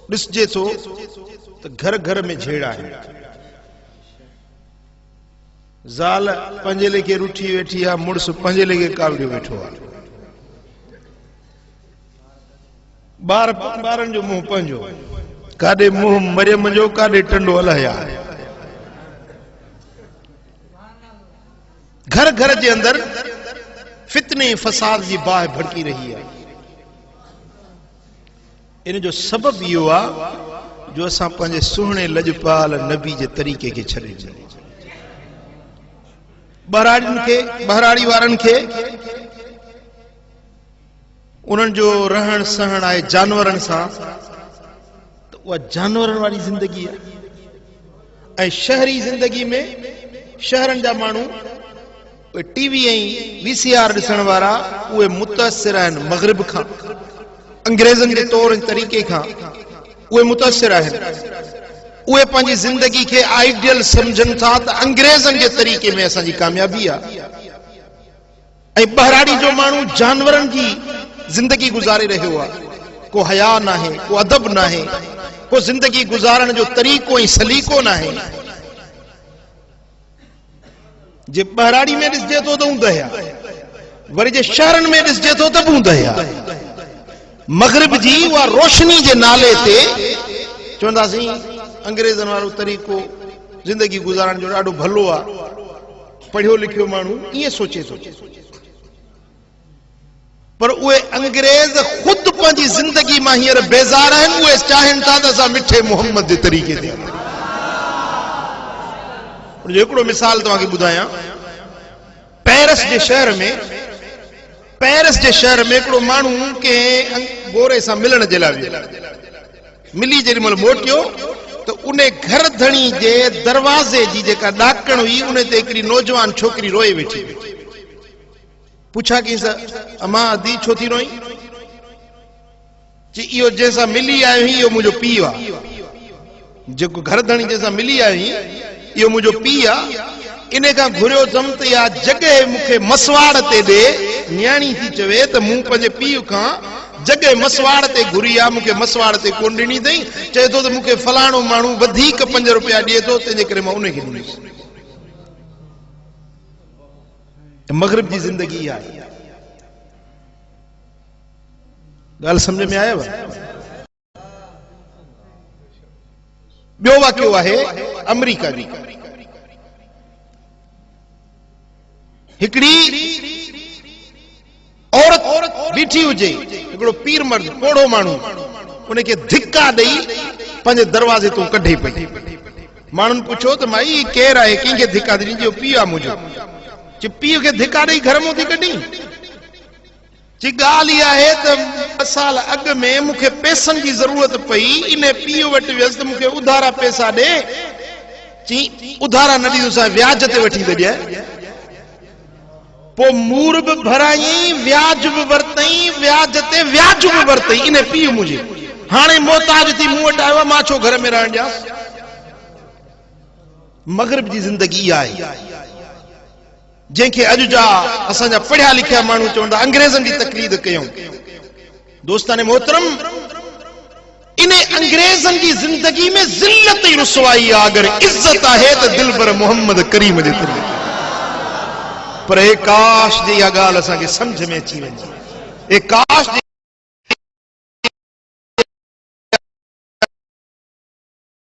ॾिसजे थो त घर घर में झेड़ा आहिनि। ज़ाल पंहिंजे लेखे रुठी वेठी आहे, मुड़ुस पंहिंजे लेखे कावड़ियो वेठो आहे। ॿारनि जो मुंहुं पंहिंजो, काॾे मुंहुं मरियम जो, काॾे टंडो अलाया। घर घर जे अंदर फितने फसाद जी बाहि भड़की रही है। इन जो सबब इहो आहे जो असां पंहिंजे सुहिणे लजपाल नबी जे तरीक़े खे छॾे ॾिनो। बहराड़ी वारनि खे उन्हनि जो रहण सहण आहे जानवरनि सां, त उहा जानवरनि वारी ज़िंदगी आहे। ऐं शहरी ज़िंदगी में शहरनि जा माण्हू टीवी ऐं VCR ॾिसण वारा उहे मुतासिर आहिनि मग़रिब खां, अंग्रेज़नि जे तौर तरीक़े खां उहे मुतासिर आहिनि। उहे पंहिंजी ज़िंदगी खे आइडियल सम्झनि था त अंग्रेज़नि जे तरीक़े में असांजी कामयाबी आहे। ऐं बहराड़ी जो माण्हू जानवरनि जी ज़िंदगी गुज़ारे रहियो आहे। को हया नाहे, को अदब नाहे, को ज़िंदगी गुज़ारण जो तरीक़ो ऐं सलीक़ो नाहे। जे बहराड़ी में ॾिसजे थो त ऊंदहिया, वरी जे शहरनि में ॾिसजे थो त बूंदहिया। मग़रिब जी उहा रोशनी जे नाले ते चवंदासीं अंग्रेज़नि वारो तरीक़ो ज़िंदगी गुज़ारण जो ॾाढो भलो आहे। पढ़ियो लिखियो माण्हू ईअं सोचे थो, पर उहे अंग्रेज़ ख़ुदि पंहिंजी ज़िंदगी मां हींअर बेज़ार आहिनि। उहे चाहिनि था त असां मिठे मोहम्मद जे तरीक़े ते। हिकिड़ो मिसाल तव्हांखे ॿुधायां। पेरिस जे शहर में हिकिड़ो माण्हू कंहिं गोरे सां मिलण जे लाइ वियो। मिली जेॾी महिल मोटियो त उन घर धणी जे दरवाज़े जी जेका ॾाकण हुई उन ते हिकिड़ी नौजवान छोकिरी रोए वेठी। पुछा कंहिंसां, अमा अदी छो थी रोई? चई इहो जंहिंसां मिली आयो हुई इहो मुंहिंजो पीउ आहे। जेको घर धणी जंहिंसां मिली आयो हुई इहो मुंहिंजो पीउ आहे। इन खां घुरियो अथमि त इहा जॻहि मूंखे मसवाड़ ते ॾे। न्याणी थी चवे त मूं पंहिंजे पीउ खां जॻहि मसवाड़ ते घुरी आहे, मूंखे मसवाड़ ते कोन ॾिनी अथई। चए थो त मूंखे फलाणो माण्हू वधीक 5 रुपया ॾिए थो, तंहिंजे करे मां उनखे ॾिनुसि। मग़रिब जी ज़िंदगी आहे। ॻाल्हि सम्झ में आयव? ॿियो वाक़ियो आहे अमेरिका जी। हिकिड़ी औरत बीठी हुजे, हिकिड़ो पीर मर्द कोड़ो माण्हू उनखे धिका ॾेई पंहिंजे दरवाज़े तूं कढे पई। माण्हुनि पुछो त माई केरु आहे, कंहिंखे धिका ॾिनी? जो पीउ आहे मुंहिंजो। चई पीउ खे धिका ॾेई घर मां थी कढी? चई ॻाल्हि इहा आहे त 2 साल अॻु में मूंखे पैसनि जी ज़रूरत पई, इन पीउ वटि वियसि त मूंखे उधारा पैसा ॾे। चई उधारा न ॾींदुसि, व्याज ते वठी त ॾिए। पोइ मूर बि भराई, व्याज बि वरितई, व्याज ते व्याज बि वरितई। इन पीउ मुंहिंजे हाणे मोहताज थी मूं वटि आयो, मां छो घर में रहण ॾियां? मग़रिब जी ज़िंदगी आहे जंहिंखे अॼु जा असांजा पढ़िया लिखिया माण्हू चवंदा अंग्रेज़नि जी तक़लीद कयूं। दोस्ताने मोहतरम, इन अंग्रेज़नि जी ज़िंदगी में ज़िल्लत ई रुसवाई आहे। अगर इज्जत आहे त दिलबर मोहम्मद करीम जे तरीक़े। पर हे काश जी इहा ॻाल्हि असांखे सम्झ में अची वञे। हे काश